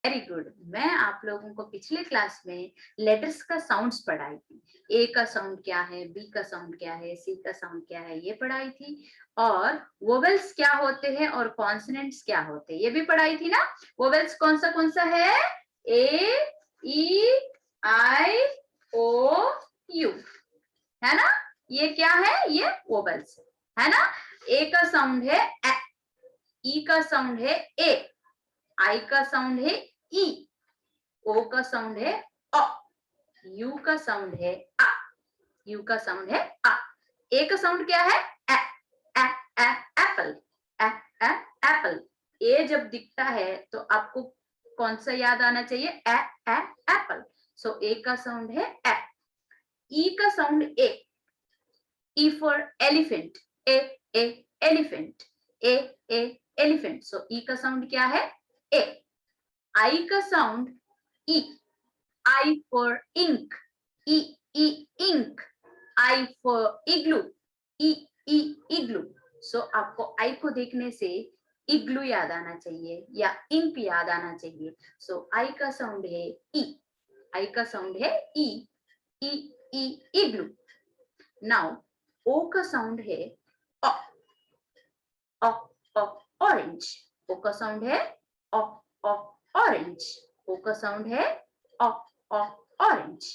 Very good. मैं आप लोगों को पिछले क्लास में लेटर्स का साउंड्स पढ़ाई थी। ए का साउंड क्या है, बी का साउंड क्या है, सी का साउंड क्या है, ये पढ़ाई थी। और वोवेल्स क्या होते हैं और कॉन्सोनेंट्स क्या होते हैं, ये भी पढ़ाई थी ना। वोवेल्स कौन सा है? ए, ई, आई, ओ, यू, है ना। ये क्या है? ये वोवेल्स है ना। ए का साउंड है ए, ई का साउंड है ए, आई का साउंड है ई, ओ का साउंड है अ, यू का साउंड है आ, यू का साउंड है आ। ए का साउंड क्या है? ए, ए, ए, एप्पल, ए, ए, एप्पल। ए जब दिखता है तो आपको कौन सा याद आना चाहिए? ए, ए, एप्पल। सो ए का साउंड है ए। ई का साउंड ए, ई फॉर एलिफेंट, ए, ए, एलिफेंट, ए, ए, एलिफेंट। सो ई का साउंड क्या है? ए। आई का साउंड ई, I for ink, E, E, ink, I for igloo, E, E, igloo. So आपको I को देखने से igloo याद आना चाहिए या ink याद आना चाहिए। So I का साउंड है E, I का साउंड है E, E, E, igloo. Now O का साउंड है O, O, O, orange. O का साउंड है O, O, orange. O का साउंड है O, O, orange.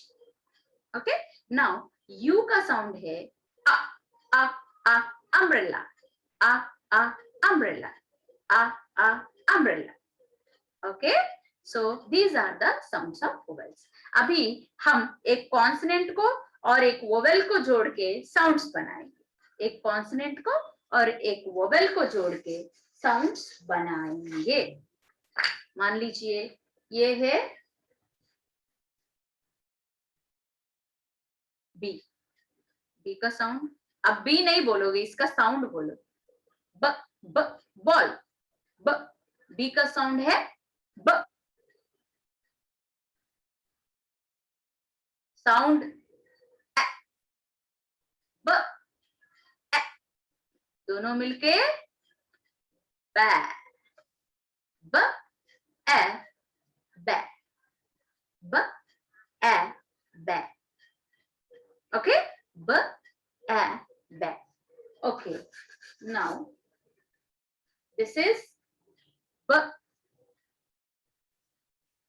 Okay, now U का साउंड है आ, आ, आ, umbrella, uh, uh, umbrella, uh, uh, umbrella. Okay, so these are the sounds of vowels. अभी हम एक consonant को और एक वोवेल को जोड़ के साउंड्स बनाएंगे। एक कॉन्सोनेंट को और एक वोवेल को जोड़ के साउंड्स बनाएंगे। मान लीजिए ये है बी, बी का साउंड, अब बी नहीं बोलोगे, इसका साउंड बोलो। ब, ब, बॉल, ब। बी का साउंड है ब। साउंड ए, ब, ए, दोनों मिलके बै, ब, ए, बै, ब, ए, बै। ओके, ब, ए, बै। ओके, नाउ दिस इज ब,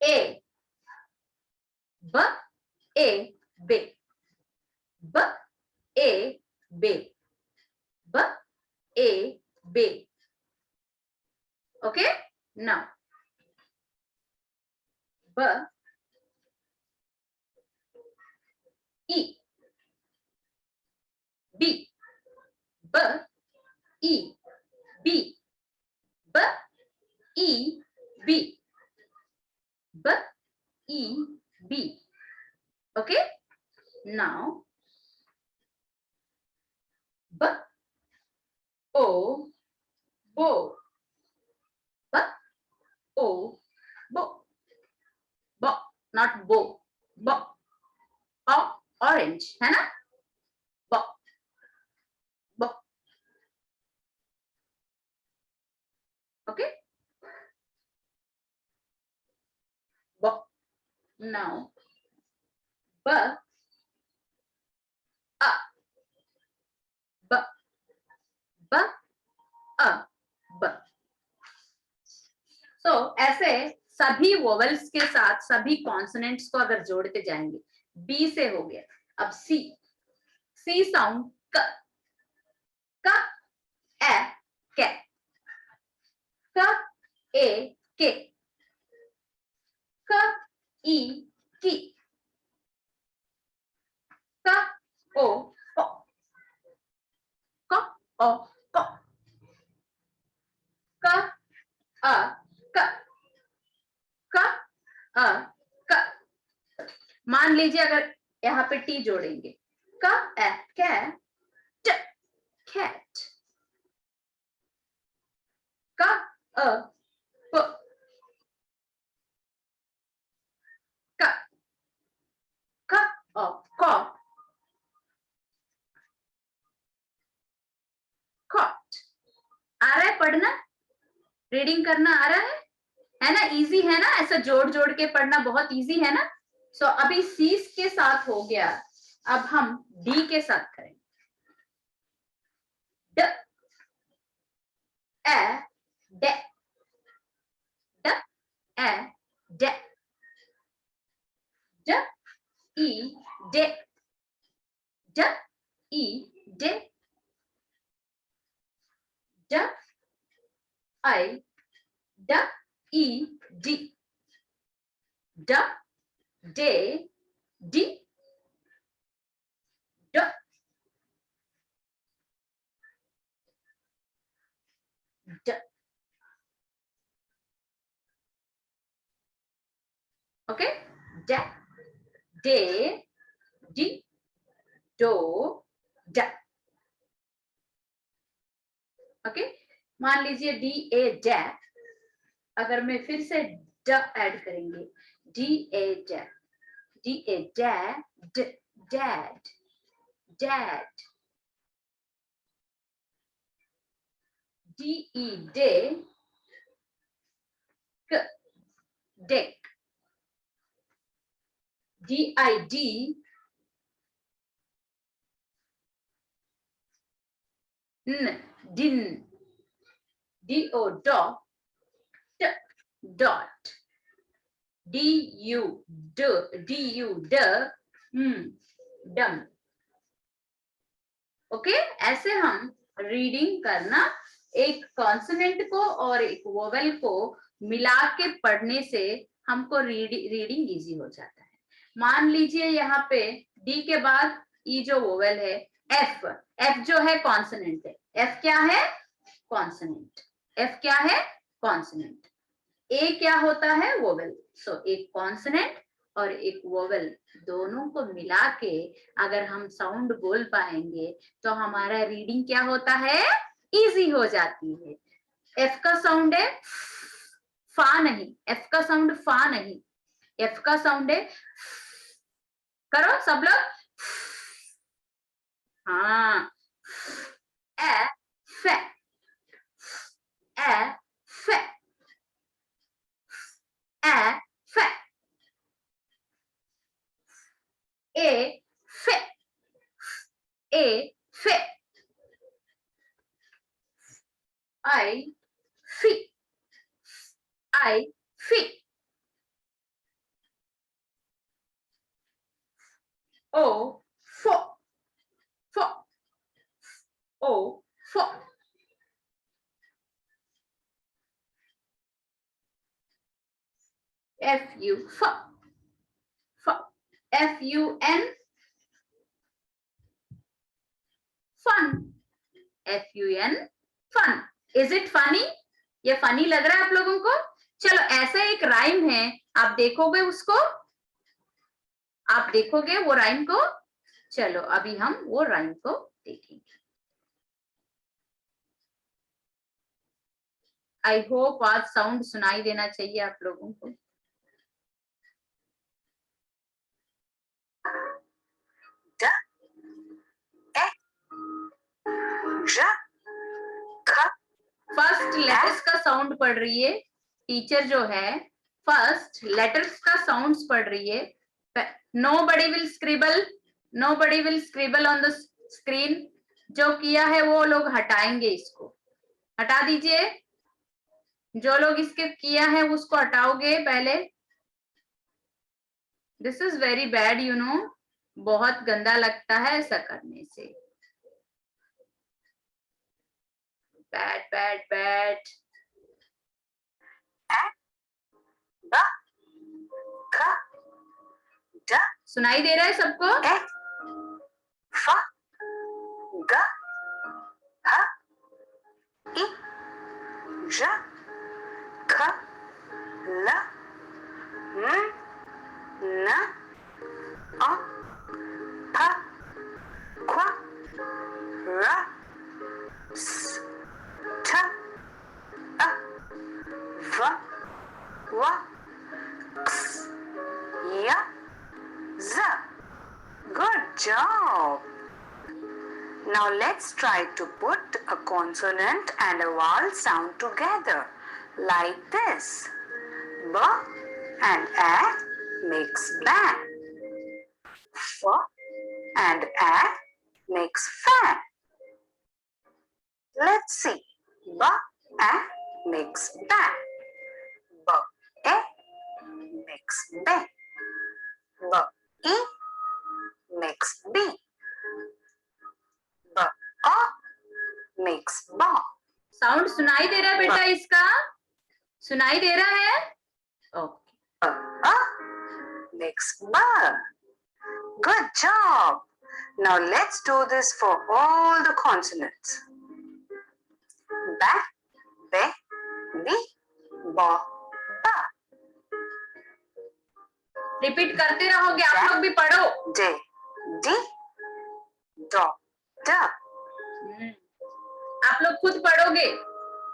ए, ब, ए, बे, ब, ए, बे, ब, ए, बे। ओके, नाउ ब, ई, बी, ब, ई, बी, ब, ई, बी, ब, ई, B. Okay, now b, o, bo, b, o, bo, bo, not bo, bo, o, orange, है ना? bo, bo. Okay, bo. Now b, a, b, b, a, b. So ऐसे सभी vowels के साथ सभी कॉन्सोनेंट्स को अगर जोड़ते जाएंगे, बी से हो गया। अब सी, सी साउंड क, क, ए, के, क, ए, के, क, ई, की, क, ओ, को, क, ओ, को, क, अ, क, क, अ, क। मान लीजिए अगर यहाँ पे टी जोड़ेंगे, क, ए, कैट, कैट, क, अ, प, क, क, अ, क, कॉट। आ रहा है पढ़ना, रीडिंग करना आ रहा है है ना, इजी है ना, ऐसा जोड़ जोड़ के पढ़ना बहुत इजी है ना। सो अभी सी के साथ हो गया, अब हम डी के साथ करेंगे। ड ए डे, ड ए डे, ड ई डे, ड ई डे, ड आई ड ई डी, ड डे डी, ड ड। ओके, ड डे डी डो ड। ओके, मान लीजिए डी ए डै, अगर मैं फिर से ड ऐड करेंगे, डी ए डै, डी ए डै, डैड, डैड, डी ई डे, डेक, डी आई डी, न दिन, D O dot, dot, D U ड, डी यू ड, डम। ओके, ऐसे हम रीडिंग करना, एक कॉन्सोनेंट को और एक वोवेल को मिला के पढ़ने से हमको रीडिंग इजी हो जाता है। मान लीजिए यहाँ पे डी के बाद ई जो वोवेल है, एफ, एफ जो है कॉन्सोनेंट है, एफ क्या है, कॉन्सोनेंट, एफ क्या है, कॉन्सोनेंट, ए क्या होता है, वोवेल। सो एक कॉन्सोनेंट और एक वोवेल दोनों को मिला के अगर हम साउंड बोल पाएंगे तो हमारा रीडिंग क्या होता है, इजी हो जाती है। एफ का साउंड है फा नहीं, एफ का साउंड फा नहीं, एफ का साउंड है, करो सब लोग, हाँ, ए फे, ए फे, ए फे, ए फे, ए फे, आई फी, आई फी, ओ फो, फो, ओ फो, एफ यू फ, F U N, fun, F U N, fun. Is it funny, ये फनी लग रहा है आप लोगों को? चलो, ऐसा एक राइम है, आप देखोगे उसको, आप देखोगे वो राइम को। चलो अभी हम वो राइम को देखेंगे। आई होप आज साउंड सुनाई देना चाहिए आप लोगों को। ड, ए, ज, ख, फर्स्ट लेटर्स का साउंड पढ़ रही है टीचर जो है, फर्स्ट लेटर्स का साउंड्स पढ़ रही है। Nobody will scribble, nobody will scribble on the screen। जो किया है वो लोग हटाएंगे, इसको हटा दीजिए, जो लोग इसके किया है उसको हटाओगे पहले। This is very bad, you know, बहुत गंदा लगता है ऐसा करने से, बैड बैड बैड। सुनाई दे रहा है सबको? फ, ग, ह, इ, ज, ख, ल, न, अ, फ, ख, र, स, ठ, अ, व, व, क्स, य, Z. Good job. Now let's try to put a consonant and a vowel sound together like this. B and A makes bag. F and A makes fan. Let's see. B A makes bag. B A makes bag. B E makes bee. B A makes ball. Sound सुनाई दे रहा है बेटा? इसका सुनाई दे रहा है? Okay. A makes bug. Good job. Now let's do this for all the consonants. Ba, be, bi, ba, ba. Repeat करते रहोगे, आप लोग भी पढ़ो। D, D, do, da. आप लोग खुद पढ़ोगे।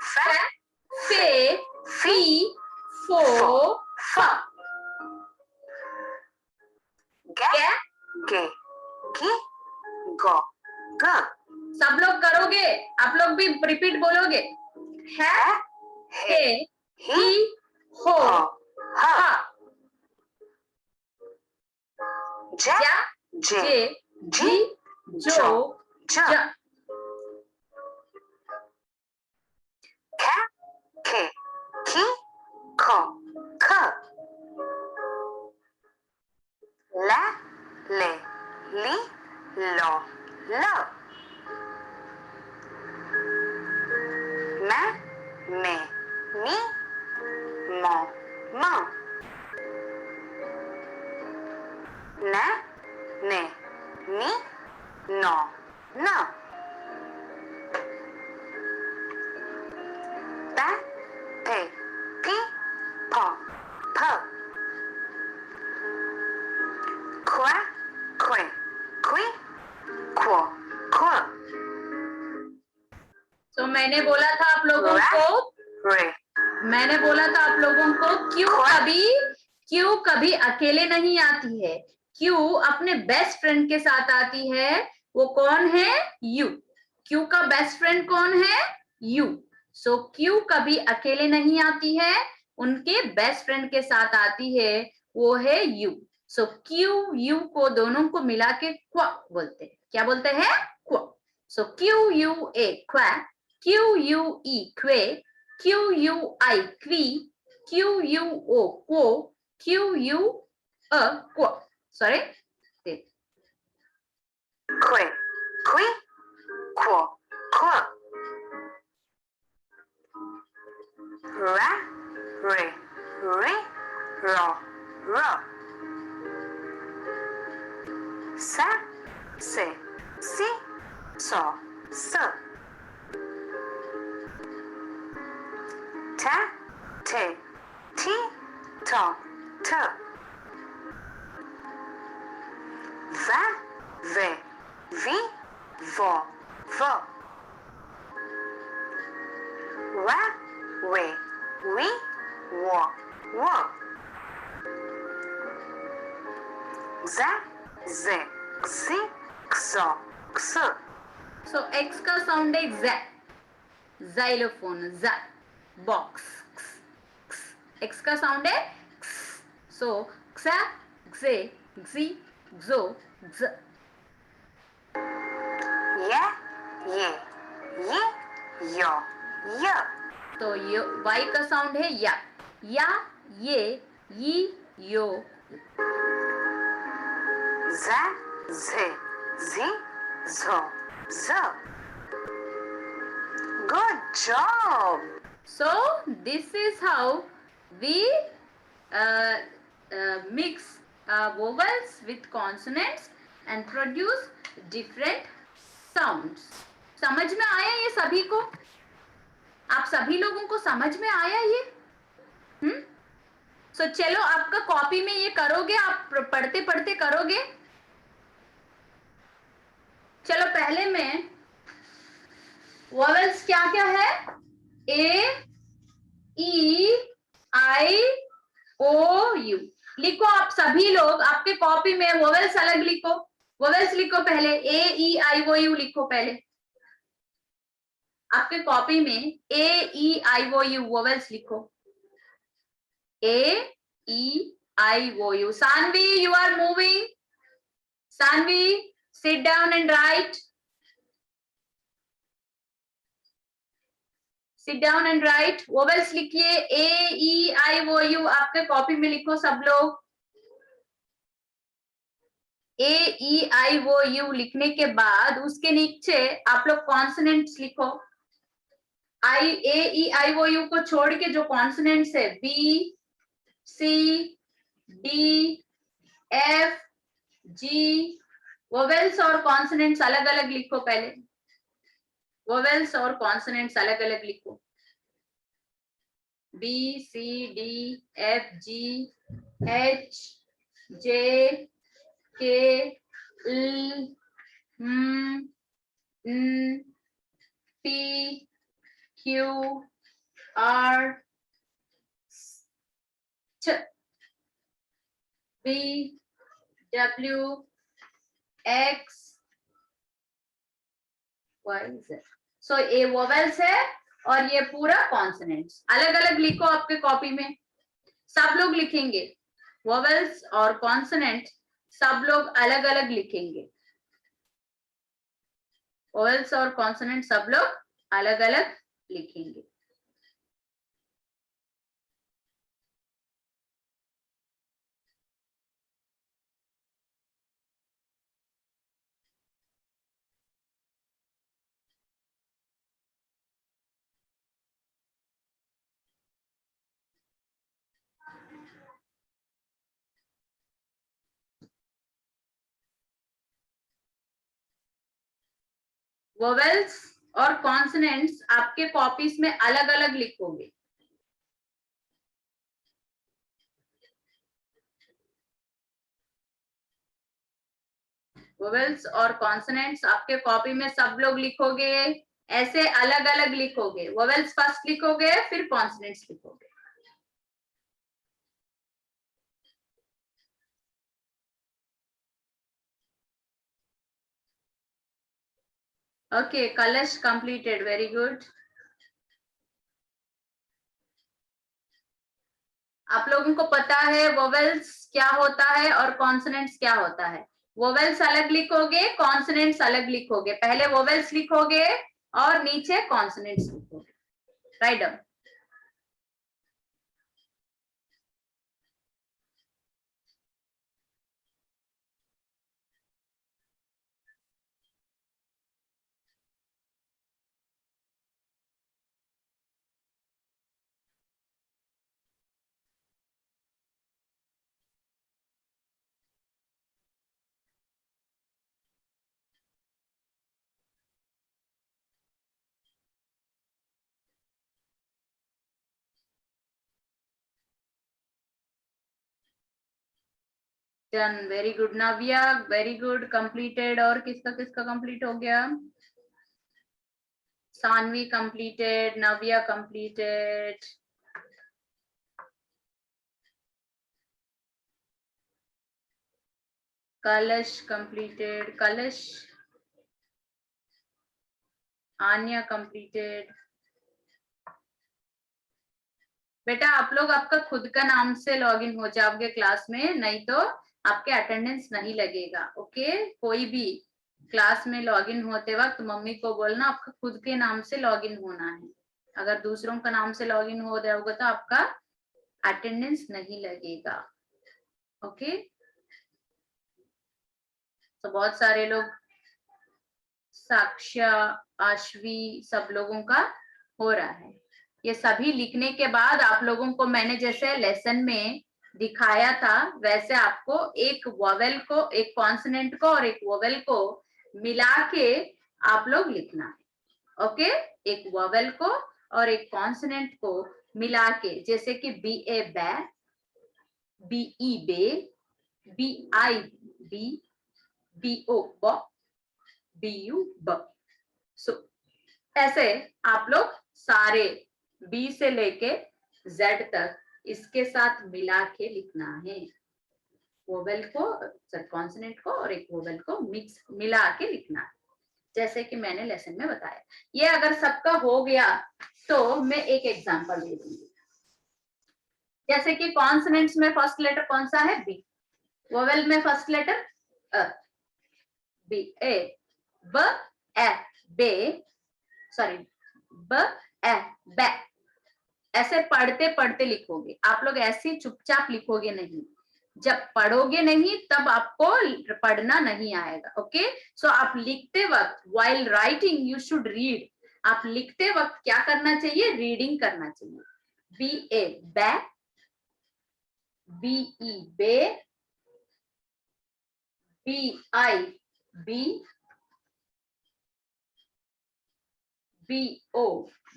Fa, फे, फी, फो, फा। Ga, ge, gi, go, ga. सब लोग करोगे, आप लोग भी रिपीट बोलोगे। है, हे, ही, हो, हा। Ja, जे, je, जी, जो, ja. जा। Ka, ke, ki, ko, ka. La, le, li, lo, la. Ma, me, mi, mo, ma. Na, ne, ni, no, na. Pa, pe, pi, pa, pa. Qua, que, qui, quo, qua. तो मैंने बोला था आप लोगों को, Re, मैंने बोला था आप लोगों को क्यों कभी अकेले नहीं आती है, क्यों अपने बेस्ट फ्रेंड के साथ आती है। वो कौन है? यू। क्यों का बेस्ट फ्रेंड कौन है? यू। सो क्यों कभी अकेले नहीं आती है, उनके बेस्ट फ्रेंड के साथ आती है, वो है यू। सो क्यू यू को दोनों को मिला के क्वा बोलते हैं। क्या बोलते हैं? क्वा। सो क्यू यू ए क्वा, क्यू यू ई क्वे, क्यू यू आई क्वी, क्यू यू ओ क्वो, क्यू यू अ क्व। Sorry, que, qui, quo, qua. Ra, re, ri, ro, ro. Sa, se, si, so, so. Ta, te, ti, to, to. Va, ve, vi, vo, vo. Wa, we, wi, wo, wo. Za, ze, xi, xo, xo. So x का sound है ज़, xylophone, ज़, box. X का sound है सो क्सा, क्से, क्सी, क्सो, क्स। Ya, ye, yi, yo, yo. तो यो Y का sound है या, ये, यी, यो। Za, ze, zi, zo, zo. Good job. So this is how we mix vowels with consonants and produce different sounds. समझ में आया ये सभी को? आप सभी लोगों को समझ में आया ये? सो चलो आपका कॉपी में ये करोगे, आप पढ़ते पढ़ते करोगे। चलो पहले में वॉवेल्स क्या क्या है? ए, ई, आई, ओ, यू। लिखो आप सभी लोग, आपके कॉपी में वोवेल्स अलग लिखो। वोवेल्स लिखो पहले, ए, ई, आई, ओ, यू लिखो पहले। आपके कॉपी में ए, ई, आई, ओ, यू वोवेल्स लिखो। A, E, I, O, U. Sanvi, you are moving. Sanvi, sit down and write. Sit down and write. Vowels लिखिए A, E, I, O, U. आपके कॉपी में लिखो सब लोग. A, E, I, O, U लिखने के बाद उसके नीचे आप लोग कॉन्सोनेंट्स लिखो. A, E, I, O, U को छोड़ के जो कॉन्सोनेंट्स है B, C, D, F, G, vowels और कॉन्सोनेंट्स अलग अलग लिखो. पहले वोवेल्स और कॉन्सोनेंट्स अलग अलग लिखो. B, C, D, F, G, H, J, K, L, M, N, P, Q, R, S, T, V, W, X, Y, Z. So ये वोवेल्स है और ये पूरा कॉन्सोनेंट्स. अलग अलग लिखो आपके कॉपी में. सब लोग लिखेंगे वोवेल्स और कॉन्सोनेंट. सब लोग अलग अलग लिखेंगे. वोवेल्स और कॉन्सोनेंट सब लोग अलग अलग लिखेंगे. वोवेल्स और कॉन्सोनेंट्स आपके कॉपीज में अलग अलग लिखोगे. वोवेल्स और कॉन्सोनेंट्स आपके कॉपी में सब लोग लिखोगे. ऐसे अलग अलग लिखोगे. वोवेल्स फर्स्ट लिखोगे फिर कॉन्सोनेंट्स लिखोगे. ओके, कलश कंप्लीटेड. Very good. आप लोगों को पता है वोवेल्स क्या होता है और कॉन्सोनेंट्स क्या होता है. वोवेल्स अलग लिखोगे, कॉन्सोनेंट्स अलग लिखोगे. पहले वोवेल्स लिखोगे और नीचे कॉन्सोनेंट्स लिखोगे. Right down. Done. Very good Navya. Very good. Completed. और किसका किसका कंप्लीट हो गया? Saanvi completed. Navya completed. Kalash completed. Kalash. Aanya completed. बेटा आप लोग आपका खुद का नाम से लॉगिन हो जाओगे क्लास में, नहीं तो आपके अटेंडेंस नहीं लगेगा. ओके, कोई भी क्लास में लॉगिन होते वक्त मम्मी को बोलना आपका खुद के नाम से लॉगिन होना है. अगर दूसरों का नाम से लॉगिन हो जाओगे तो आपका अटेंडेंस नहीं लगेगा. ओके, तो बहुत सारे लोग, साक्ष्या, आश्वी, सब लोगों का हो रहा है. ये सभी लिखने के बाद आप लोगों को मैंने जैसे लेसन में दिखाया था वैसे आपको एक वोवेल को, एक कॉन्सोनेंट को और एक वोवेल को मिला के आप लोग लिखना है. ओके, एक वोवेल को और एक कॉन्सोनेंट को मिला के, जैसे कि बी ए बै, बी ई बे, बी आई बी, बी ओ बॉ, बी यू ब. सो ऐसे आप लोग सारे बी से लेके जेड तक इसके साथ मिला के लिखना है. वोवेल को, कॉन्सोनेंट को और एक वोवेल को मिक्स मिला के लिखना है, जैसे कि मैंने लेसन में बताया. ये अगर सबका हो गया तो मैं एक एग्जांपल दे दूंगी. जैसे कि कॉन्सोनेंट्स में फर्स्ट लेटर कौन सा है? बी। वोवेल में फर्स्ट लेटर अ, बी, ए, ब, ए, बे, सॉरी, ब, ए, बे। ऐसे पढ़ते पढ़ते लिखोगे आप लोग, ऐसे चुपचाप लिखोगे नहीं। जब पढ़ोगे नहीं तब आपको पढ़ना नहीं आएगा। ओके, सो आप लिखते वक्त while writing you should read. आप लिखते वक्त क्या करना चाहिए? रीडिंग करना चाहिए। बी ए बै, बी ई बे, बी आई बी, बी ओ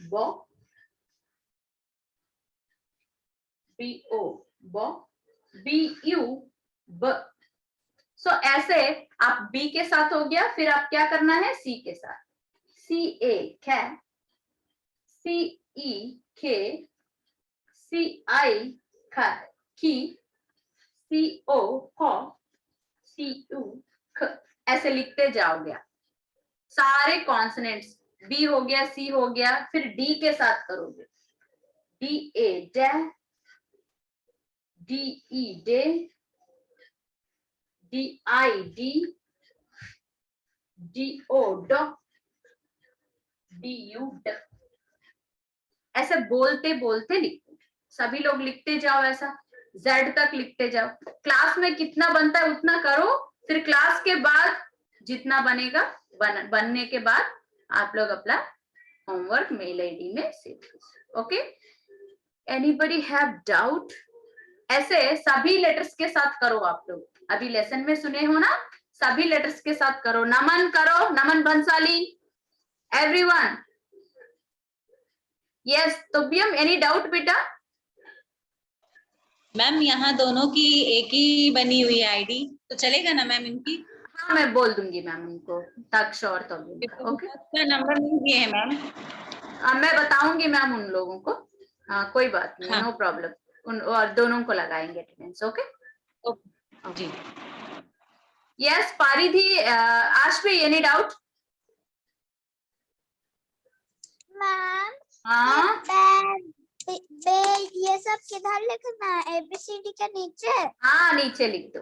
बो, बी ओ बो, बी यू ब। सो ऐसे आप बी के साथ हो गया, फिर आप क्या करना है? सी के साथ। सी ए कै, सी ई के, सी आई की, सी ओ को, सी यू ख। ऐसे लिखते जाओगे। सारे कॉन्सोनेंट्स, बी हो गया, सी हो गया, फिर डी के साथ करोगे। डी ए डे, डी ई डे, डी आई डी, डी ओ डो, डी यू ड। ऐसे बोलते बोलते लिखो। सभी लोग लिखते जाओ, ऐसा जेड तक लिखते जाओ। क्लास में कितना बनता है उतना करो, फिर क्लास के बाद जितना बनेगा बनने के बाद आप लोग अपना होमवर्क मेल आईडी में सेव करो। Okay, anybody have doubt? ऐसे सभी लेटर्स के साथ करो आप लोग। अभी लेसन में सुने हो ना, सभी लेटर्स के साथ करो। नमन करो, नमन बंसाली, एवरीवन। यस, तोबियम, एनी डाउट बेटा? मैम यहाँ दोनों की एक ही बनी हुई है आईडी, तो चलेगा ना मैम इनकी? हाँ, मैं बोल दूंगी मैम उनको, तक्ष और तोबियम। ओके, नंबर नहीं दिए हैं मैम। मैं बताऊंगी मैम उन लोगों को। हाँ, कोई बात नहीं, हाँ। No problem. उन और दोनों को लगाएंगे attendance. Okay ji. Yes, Paridhi, Aashvi, any doubt? Ma'am, हाँ, ये सब किधर लिखना है? एबीसीडी के नीचे? हाँ, नीचे लिख दो।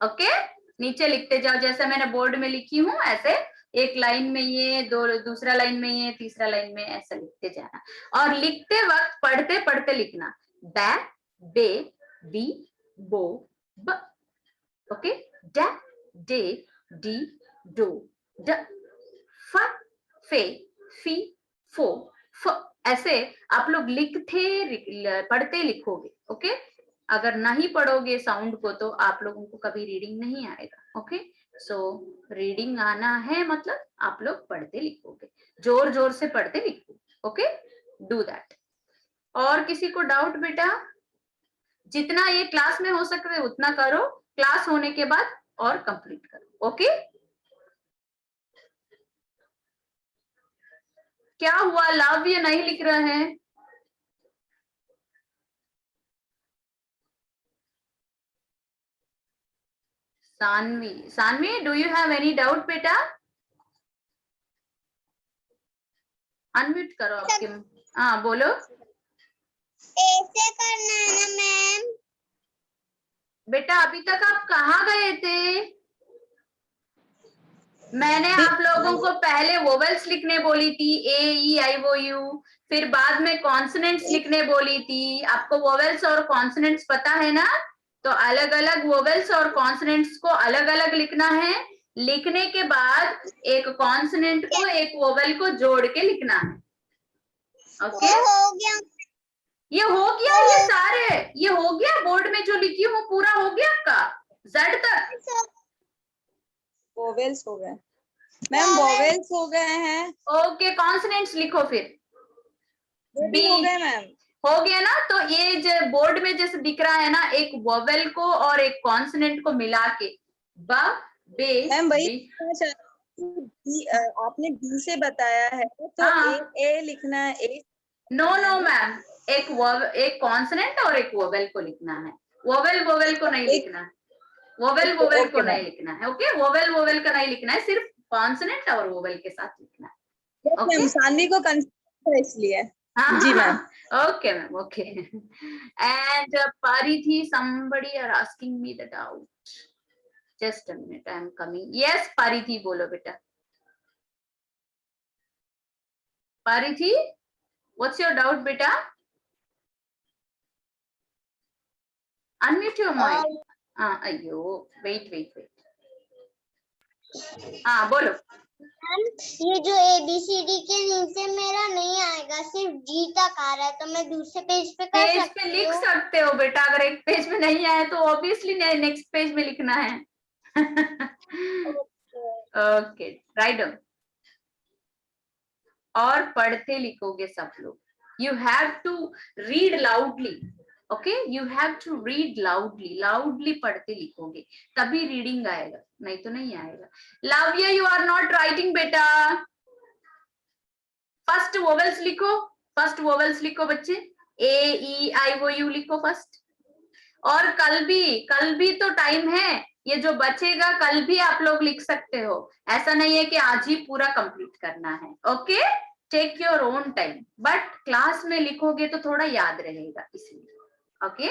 ओके, नीचे लिखते जाओ, जैसे मैंने बोर्ड में लिखी हूँ ऐसे। एक लाइन में ये, दो दूसरा लाइन में ये, तीसरा लाइन में, ऐसा लिखते जाना। और लिखते वक्त पढ़ते पढ़ते लिखना। बै, बे, बी, बो, ब। ओके, ड, डे, डी, डो, ड, फ, फे, फी, फो, फ। ऐसे आप लोग लिखते पढ़ते लिखोगे। ओके, अगर नहीं पढ़ोगे साउंड को तो आप लोगों को कभी रीडिंग नहीं आएगा। ओके, सो रीडिंग आना है मतलब आप लोग पढ़ते लिखोगे, जोर जोर से पढ़ते लिखो। Okay, do that. और किसी को डाउट बेटा? जितना ये क्लास में हो सकते उतना करो, क्लास होने के बाद और कंप्लीट करो। ओके, क्या हुआ? लव ये नहीं लिख रहे हैं? Saanvi, Saanvi, do you have any doubt बेटा? अनम्यूट करो आपके। हाँ, बोलो। ऐसे करना है ना मैम? बेटा अभी तक आप कहाँ गए थे? मैंने आप लोगों को पहले वोवेल्स लिखने बोली थी, ए ई आई ओ यू, फिर बाद में कॉन्सोनेंट्स लिखने बोली थी। आपको वोवेल्स और कॉन्सोनेंट्स पता है ना? तो अलग अलग वोवेल्स और कॉन्सोनेंट्स को अलग अलग लिखना है। लिखने के बाद एक कॉन्सोनेंट को एक वोवेल को जोड़ के लिखना है। ओके, हो गया। ये हो गया, ये सारे ये हो गया। बोर्ड में जो लिखी हूँ पूरा हो गया आपका जेड तक? वोवेल्स हो गए मैम, वोवेल्स हो गए हैं। ओके, कॉन्सोनेंट्स लिखो फिर। बी हो गए मैम। हो गया ना? तो ये जो बोर्ड में जैसे दिख रहा है ना, एक वोवेल को और एक कॉन्सोनेंट को मिला के ब, बे, मैम वही बी। आपने डी से बताया है तो हाँ। ए लिखना है। ए नो नो मैम, एक कॉन्सोनेंट और एक वोवेल को लिखना है। वोवेल को नहीं लिखना है। वोवेल को नहीं लिखना है। ओके, वोवेल का नहीं लिखना है, सिर्फ कॉन्सोनेंट और वोवेल के साथ लिखना है। ओके, सानवी को कंफ्यूज है इसलिए। जी ma'am. Okay, ma'am. Okay. And Parithi, somebody are asking me the doubt. Just a minute, I am coming. Yes, Parithi, bolo beta. Parithi, what's your doubt, beta? Unmute your mic. Ayo, wait. बोलो. ये जो ABCD के नीचे मेरा नहीं आएगा, सिर्फ G तक आ रहा है, तो मैं दूसरे पेज पे कर पेज पे सकती लिख हूँ? सकते हो बेटा. अगर एक पेज में नहीं आए तो ऑब्वियसली नेक्स्ट पेज में लिखना है. Okay, write down. और पढ़ते लिखोगे सब लोग. You have to read loudly. Okay, you have to read loudly पढ़ते लिखोगे तभी रीडिंग आएगा, नहीं तो नहीं आएगा. Lavya, you are not writing बेटा. फर्स्ट वोवेल्स लिखो बच्चे. A E I O U लिखो फर्स्ट. और कल भी तो टाइम है. ये जो बचेगा कल भी आप लोग लिख सकते हो. ऐसा नहीं है कि आज ही पूरा कंप्लीट करना है. Okay, take your own time. But class में लिखोगे तो थोड़ा याद रहेगा इसलिए. ओके.